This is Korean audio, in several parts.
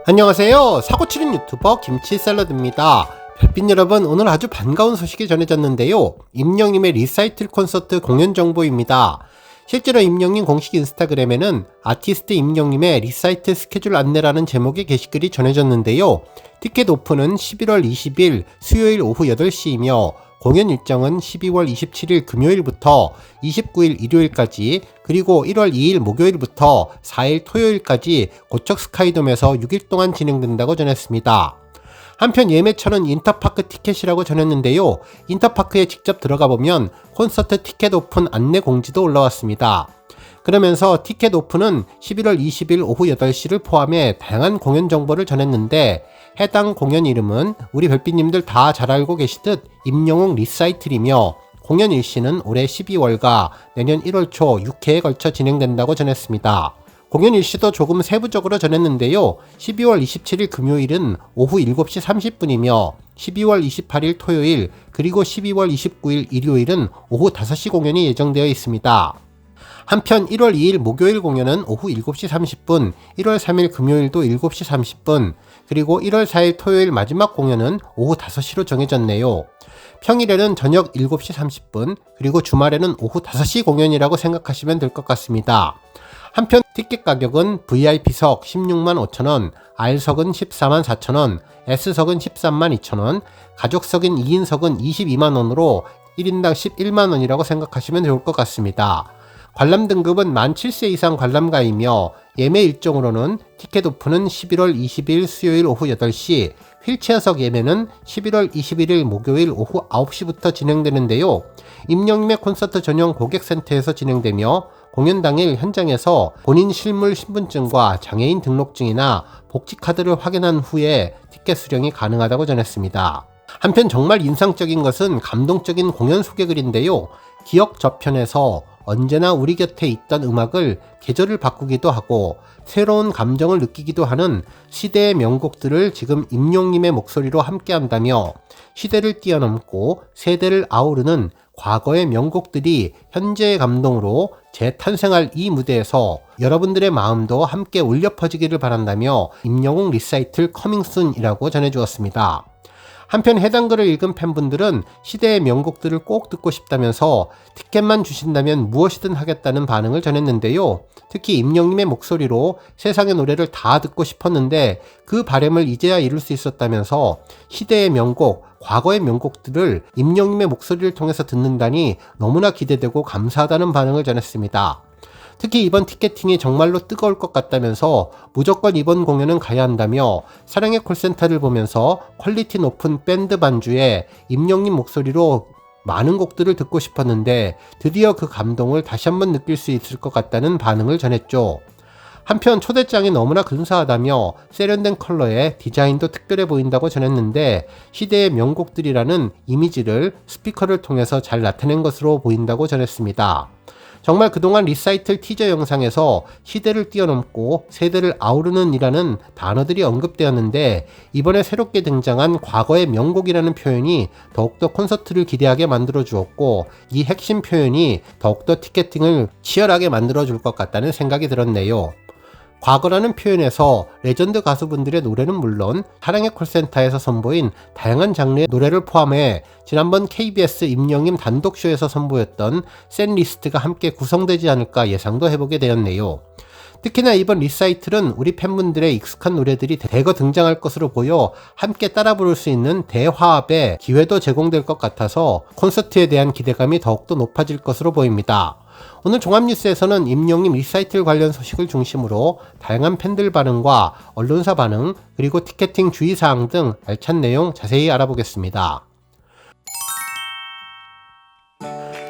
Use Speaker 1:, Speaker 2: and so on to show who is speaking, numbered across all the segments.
Speaker 1: 안녕하세요. 사고치는 유튜버 김치샐러드입니다. 별빛 여러분, 오늘 아주 반가운 소식이 전해졌는데요. 임영님의 리사이틀 콘서트 공연 정보입니다. 실제로 임영님 공식 인스타그램에는 아티스트 임영님의 리사이틀 스케줄 안내라는 제목의 게시글이 전해졌는데요. 티켓 오픈은 11월 20일 수요일 오후 8시이며 공연 일정은 12월 27일 금요일부터 29일 일요일까지, 그리고 1월 2일 목요일부터 4일 토요일까지 고척 스카이돔에서 6일 동안 진행된다고 전했습니다. 한편 예매처는 인터파크 티켓이라고 전했는데요. 인터파크에 직접 들어가 보면 콘서트 티켓 오픈 안내 공지도 올라왔습니다. 그러면서 티켓 오픈은 11월 20일 오후 8시를 포함해 다양한 공연 정보를 전했는데, 해당 공연 이름은 우리 별빛님들 다 잘 알고 계시듯 임영웅 리사이틀이며, 공연 일시는 올해 12월과 내년 1월 초 6회에 걸쳐 진행된다고 전했습니다. 공연 일시도 조금 세부적으로 전했는데요. 12월 27일 금요일은 오후 7시 30분이며 12월 28일 토요일, 그리고 12월 29일 일요일은 오후 5시 공연이 예정되어 있습니다. 한편 1월 2일 목요일 공연은 오후 7시 30분, 1월 3일 금요일도 7시 30분, 그리고 1월 4일 토요일 마지막 공연은 오후 5시로 정해졌네요. 평일에는 저녁 7시 30분, 그리고 주말에는 오후 5시 공연이라고 생각하시면 될 것 같습니다. 한편 티켓 가격은 VIP석 16만 5천원, R석은 14만 4천원, S석은 13만 2천원, 가족석인 2인석은 22만원으로 1인당 11만원이라고 생각하시면 좋을 것 같습니다. 관람 등급은 만 7세 이상 관람가이며, 예매 일정으로는 티켓 오픈은 11월 20일 수요일 오후 8시, 휠체어석 예매는 11월 21일 목요일 오후 9시부터 진행되는데요. 임영님의 콘서트 전용 고객센터에서 진행되며, 공연 당일 현장에서 본인 실물 신분증과 장애인 등록증이나 복지카드를 확인한 후에 티켓 수령이 가능하다고 전했습니다. 한편 정말 인상적인 것은 감동적인 공연 소개글인데요. 기억 저편에서 언제나 우리 곁에 있던 음악을 계절을 바꾸기도 하고 새로운 감정을 느끼기도 하는 시대의 명곡들을 지금 임영님의 목소리로 함께한다며, 시대를 뛰어넘고 세대를 아우르는 과거의 명곡들이 현재의 감동으로 재탄생할 이 무대에서 여러분들의 마음도 함께 울려 퍼지기를 바란다며 임영웅 리사이틀 커밍순이라고 전해주었습니다. 한편 해당 글을 읽은 팬분들은 시대의 명곡들을 꼭 듣고 싶다면서 티켓만 주신다면 무엇이든 하겠다는 반응을 전했는데요. 특히 임영님의 목소리로 세상의 노래를 다 듣고 싶었는데 그 바람을 이제야 이룰 수 있었다면서 시대의 명곡, 과거의 명곡들을 임영님의 목소리를 통해서 듣는다니 너무나 기대되고 감사하다는 반응을 전했습니다. 특히 이번 티켓팅이 정말로 뜨거울 것 같다면서 무조건 이번 공연은 가야 한다며, 사랑의 콜센터를 보면서 퀄리티 높은 밴드 반주에 임영님 목소리로 많은 곡들을 듣고 싶었는데 드디어 그 감동을 다시 한번 느낄 수 있을 것 같다는 반응을 전했죠. 한편 초대장이 너무나 근사하다며 세련된 컬러에 디자인도 특별해 보인다고 전했는데, 시대의 명곡들이라는 이미지를 스피커를 통해서 잘 나타낸 것으로 보인다고 전했습니다. 정말 그동안 리사이틀 티저 영상에서 시대를 뛰어넘고 세대를 아우르는 이라는 단어들이 언급되었는데, 이번에 새롭게 등장한 과거의 명곡이라는 표현이 더욱더 콘서트를 기대하게 만들어 주었고, 이 핵심 표현이 더욱더 티켓팅을 치열하게 만들어 줄 것 같다는 생각이 들었네요. 과거라는 표현에서 레전드 가수분들의 노래는 물론 사랑의 콜센터에서 선보인 다양한 장르의 노래를 포함해 지난번 KBS 임영님 단독쇼에서 선보였던 셋리스트가 함께 구성되지 않을까 예상도 해보게 되었네요. 특히나 이번 리사이틀은 우리 팬분들의 익숙한 노래들이 대거 등장할 것으로 보여 함께 따라 부를 수 있는 대화합의 기회도 제공될 것 같아서 콘서트에 대한 기대감이 더욱더 높아질 것으로 보입니다. 오늘 종합뉴스에서는 임영님 리사이틀 관련 소식을 중심으로 다양한 팬들 반응과 언론사 반응, 그리고 티켓팅 주의사항 등 알찬 내용 자세히 알아보겠습니다.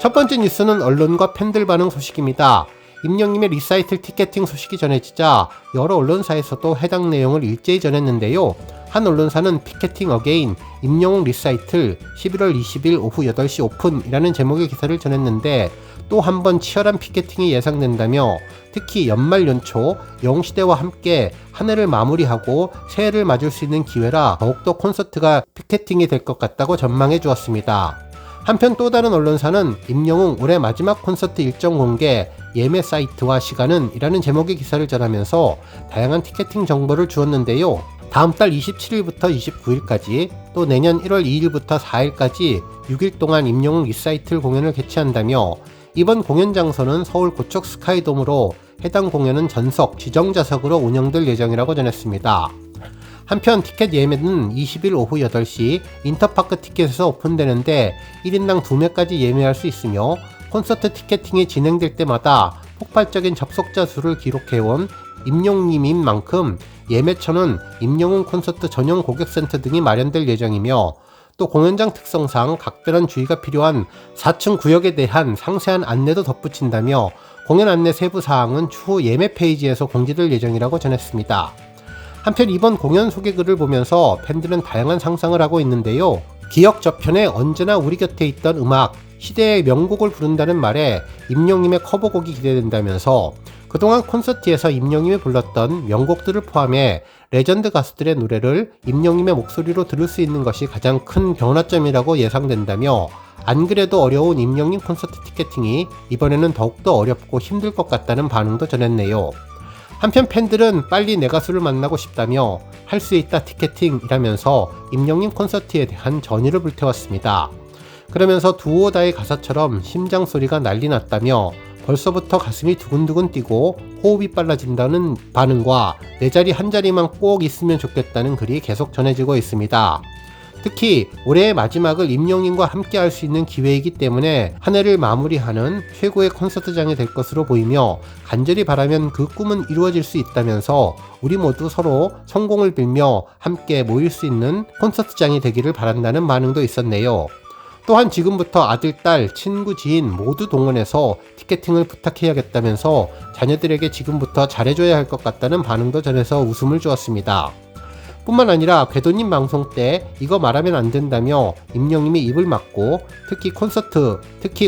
Speaker 1: 첫 번째 뉴스는 언론과 팬들 반응 소식입니다. 임영님의 리사이틀 티켓팅 소식이 전해지자 여러 언론사에서도 해당 내용을 일제히 전했는데요. 한 언론사는 티켓팅 어게인 임영웅 리사이틀 11월 20일 오후 8시 오픈이라는 제목의 기사를 전했는데, 또 한 번 치열한 피켓팅이 예상된다며, 특히 연말 연초 영웅시대와 함께 한 해를 마무리하고 새해를 맞을 수 있는 기회라 더욱더 콘서트가 피켓팅이 될 것 같다고 전망해 주었습니다. 한편 또 다른 언론사는 임영웅 올해 마지막 콘서트 일정 공개, 예매 사이트와 시간은 이라는 제목의 기사를 전하면서 다양한 티켓팅 정보를 주었는데요. 다음 달 27일부터 29일까지 또 내년 1월 2일부터 4일까지 6일 동안 임영웅 리사이틀 공연을 개최한다며 이번 공연 장소는 서울 고척 스카이돔으로 해당 공연은 전석, 지정좌석으로 운영될 예정이라고 전했습니다. 한편 티켓 예매는 20일 오후 8시 인터파크 티켓에서 오픈되는데 1인당 2매까지 예매할 수 있으며 콘서트 티켓팅이 진행될 때마다 폭발적인 접속자 수를 기록해온 임영웅님인 만큼 예매처는 임영웅 콘서트 전용 고객센터 등이 마련될 예정이며 또 공연장 특성상 각별한 주의가 필요한 4층 구역에 대한 상세한 안내도 덧붙인다며 공연 안내 세부 사항은 추후 예매 페이지에서 공지될 예정이라고 전했습니다. 한편 이번 공연 소개글을 보면서 팬들은 다양한 상상을 하고 있는데요. 기억 저편에 언제나 우리 곁에 있던 음악, 시대의 명곡을 부른다는 말에 임영웅님의 커버곡이 기대된다면서 그동안 콘서트에서 임영웅님이 불렀던 명곡들을 포함해 레전드 가수들의 노래를 임영웅님의 목소리로 들을 수 있는 것이 가장 큰 변화점이라고 예상된다며 안 그래도 어려운 임영웅님 콘서트 티켓팅이 이번에는 더욱더 어렵고 힘들 것 같다는 반응도 전했네요. 한편 팬들은 빨리 내 가수를 만나고 싶다며 할 수 있다 티켓팅이라면서 임영웅님 콘서트에 대한 전의를 불태웠습니다. 그러면서 두오다의 가사처럼 심장 소리가 난리 났다며 벌써부터 가슴이 두근두근 뛰고 호흡이 빨라진다는 반응과 내 자리 한 자리만 꼭 있으면 좋겠다는 글이 계속 전해지고 있습니다. 특히 올해의 마지막을 임영웅님과 함께 할 수 있는 기회이기 때문에 한 해를 마무리하는 최고의 콘서트장이 될 것으로 보이며 간절히 바라면 그 꿈은 이루어질 수 있다면서 우리 모두 서로 성공을 빌며 함께 모일 수 있는 콘서트장이 되기를 바란다는 반응도 있었네요. 또한 지금부터 아들, 딸, 친구, 지인 모두 동원해서 티켓팅을 부탁해야겠다면서 자녀들에게 지금부터 잘해줘야 할 것 같다는 반응도 전해서 웃음을 주었습니다. 뿐만 아니라 궤도님 방송 때 이거 말하면 안 된다며 임영웅님이 입을 막고 특히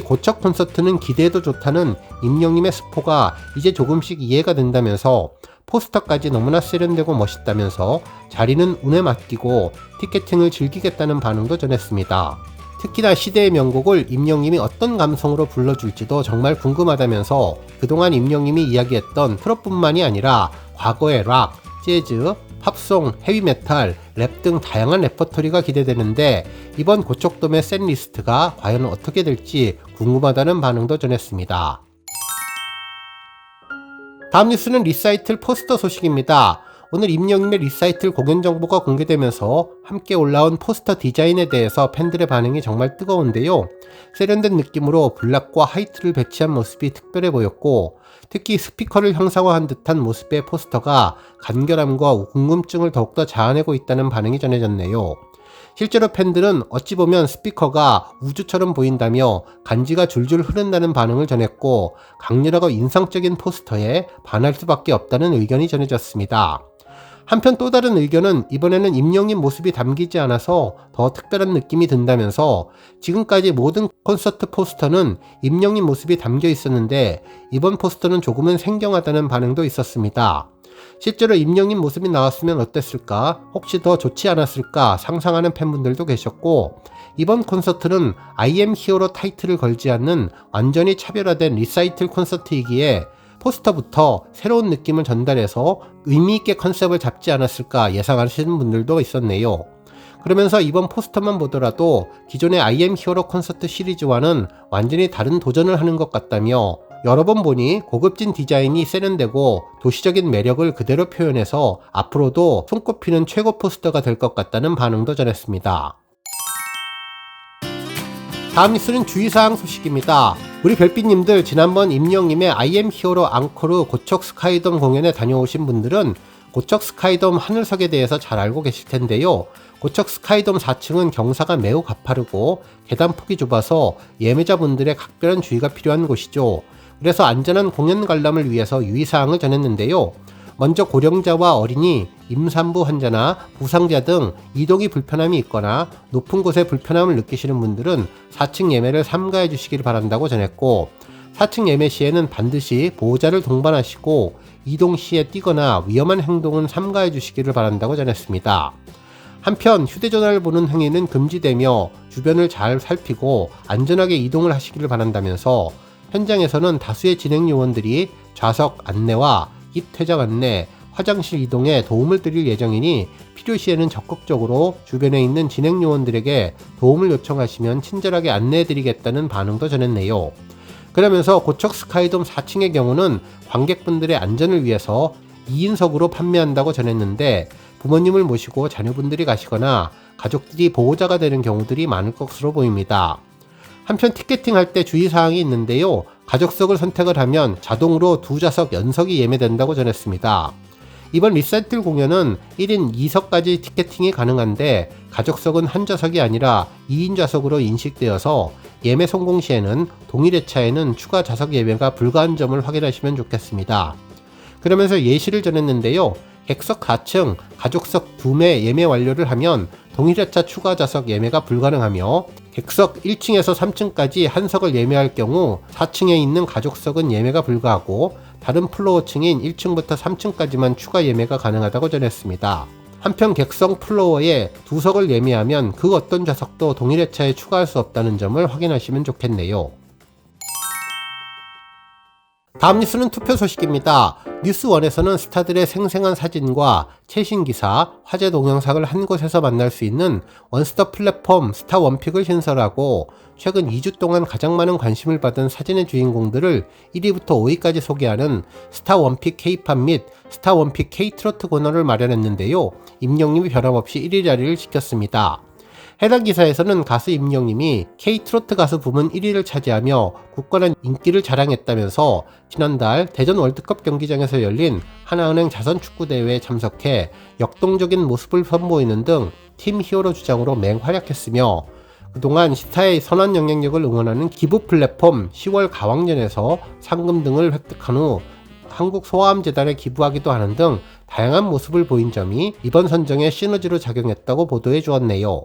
Speaker 1: 고척 콘서트는 기대해도 좋다는 임영웅님의 스포가 이제 조금씩 이해가 된다면서 포스터까지 너무나 세련되고 멋있다면서 자리는 운에 맡기고 티켓팅을 즐기겠다는 반응도 전했습니다. 특히나 시대의 명곡을 임영웅님이 어떤 감성으로 불러줄지도 정말 궁금하다면서 그동안 임영웅님이 이야기했던 트롯뿐만이 아니라 과거의 락, 재즈, 팝송, 헤비메탈, 랩 등 다양한 레퍼토리가 기대되는데 이번 고척돔의 셋리스트가 과연 어떻게 될지 궁금하다는 반응도 전했습니다. 다음 뉴스는 리사이틀 포스터 소식입니다. 오늘 임영웅의 리사이틀 공연 정보가 공개되면서 함께 올라온 포스터 디자인에 대해서 팬들의 반응이 정말 뜨거운데요. 세련된 느낌으로 블랙과 화이트를 배치한 모습이 특별해 보였고 특히 스피커를 형상화한 듯한 모습의 포스터가 간결함과 궁금증을 더욱더 자아내고 있다는 반응이 전해졌네요. 실제로 팬들은 어찌 보면 스피커가 우주처럼 보인다며 간지가 줄줄 흐른다는 반응을 전했고 강렬하고 인상적인 포스터에 반할 수밖에 없다는 의견이 전해졌습니다. 한편 또 다른 의견은 이번에는 임영웅님 모습이 담기지 않아서 더 특별한 느낌이 든다면서 지금까지 모든 콘서트 포스터는 임영웅님 모습이 담겨 있었는데 이번 포스터는 조금은 생경하다는 반응도 있었습니다. 실제로 임영웅님 모습이 나왔으면 어땠을까, 혹시 더 좋지 않았을까 상상하는 팬분들도 계셨고 이번 콘서트는 I am Hero로 타이틀을 걸지 않는 완전히 차별화된 리사이틀 콘서트이기에 포스터부터 새로운 느낌을 전달해서 의미있게 컨셉을 잡지 않았을까 예상하시는 분들도 있었네요. 그러면서 이번 포스터만 보더라도 기존의 I am Hero 콘서트 시리즈와는 완전히 다른 도전을 하는 것 같다며 여러 번 보니 고급진 디자인이 세련되고 도시적인 매력을 그대로 표현해서 앞으로도 손꼽히는 최고 포스터가 될 것 같다는 반응도 전했습니다. 다음 뉴스는 주의사항 소식입니다. 우리 별빛님들 지난번 임영웅님의 I am Hero 앙코르 고척 스카이돔 공연에 다녀오신 분들은 고척 스카이돔 하늘석에 대해서 잘 알고 계실 텐데요. 고척 스카이돔 4층은 경사가 매우 가파르고 계단폭이 좁아서 예매자분들의 각별한 주의가 필요한 곳이죠. 그래서 안전한 공연 관람을 위해서 유의사항을 전했는데요. 먼저 고령자와 어린이, 임산부 환자나 부상자 등 이동이 불편함이 있거나 높은 곳에 불편함을 느끼시는 분들은 4층 예매를 삼가해 주시길 바란다고 전했고 4층 예매 시에는 반드시 보호자를 동반하시고 이동 시에 뛰거나 위험한 행동은 삼가해 주시기를 바란다고 전했습니다. 한편 휴대전화를 보는 행위는 금지되며 주변을 잘 살피고 안전하게 이동을 하시기를 바란다면서 현장에서는 다수의 진행 요원들이 좌석 안내와 입 퇴장 안내, 화장실 이동에 도움을 드릴 예정이니 필요시에는 적극적으로 주변에 있는 진행 요원들에게 도움을 요청하시면 친절하게 안내해드리겠다는 반응도 전했네요. 그러면서 고척 스카이돔 4층의 경우는 관객분들의 안전을 위해서 2인석으로 판매한다고 전했는데 부모님을 모시고 자녀분들이 가시거나 가족들이 보호자가 되는 경우들이 많을 것으로 보입니다. 한편 티켓팅할 때 주의사항이 있는데요. 가족석을 선택을 하면 자동으로 2좌석 연석이 예매된다고 전했습니다. 이번 리사이틀 공연은 1인 2석까지 티켓팅이 가능한데 가족석은 한 좌석이 아니라 2인 좌석으로 인식되어서 예매 성공 시에는 동일 회차에는 추가 좌석 예매가 불가한 점을 확인하시면 좋겠습니다. 그러면서 예시를 전했는데요. 객석 4층, 가족석 2매 예매 완료를 하면 동일 회차 추가 좌석 예매가 불가능하며 객석 1층에서 3층까지 한 석을 예매할 경우 4층에 있는 가족석은 예매가 불가하고 다른 플로어층인 1층부터 3층까지만 추가 예매가 가능하다고 전했습니다. 한편 객석 플로어에 2석을 예매하면 그 어떤 좌석도 동일 회차에 추가할 수 없다는 점을 확인하시면 좋겠네요. 다음 뉴스는 투표 소식입니다. 뉴스1에서는 스타들의 생생한 사진과 최신 기사, 화제 동영상을 한 곳에서 만날 수 있는 원스톱 플랫폼 스타원픽을 신설하고 최근 2주 동안 가장 많은 관심을 받은 사진의 주인공들을 1위부터 5위까지 소개하는 스타원픽 K-팝 및 스타원픽 K-트로트 코너를 마련했는데요. 임영님이 변함없이 1위 자리를 지켰습니다. 해당 기사에서는 가수 임영님이 K-트로트 가수 부문 1위를 차지하며 굳건한 인기를 자랑했다면서 지난달 대전 월드컵 경기장에서 열린 하나은행 자선축구대회에 참석해 역동적인 모습을 선보이는 등 팀 히어로 주장으로 맹활약했으며 그동안 스타의 선한 영향력을 응원하는 기부 플랫폼 10월 가왕년에서 상금 등을 획득한 후 한국소아암재단에 기부하기도 하는 등 다양한 모습을 보인 점이 이번 선정에 시너지로 작용했다고 보도해 주었네요.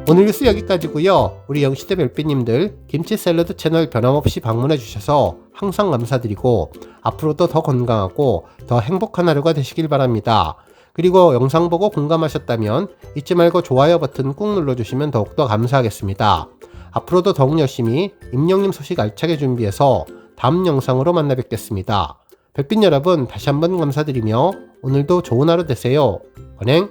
Speaker 1: 오늘 뉴스 여기까지고요. 우리 영시대 별빛님들 김치 샐러드 채널 변함없이 방문해 주셔서 항상 감사드리고 앞으로도 더 건강하고 더 행복한 하루가 되시길 바랍니다. 그리고 영상 보고 공감하셨다면 잊지 말고 좋아요 버튼 꾹 눌러주시면 더욱더 감사하겠습니다. 앞으로도 더욱 열심히 임영님 소식 알차게 준비해서 다음 영상으로 만나 뵙겠습니다. 별빛 여러분 다시 한번 감사드리며 오늘도 좋은 하루 되세요. 건행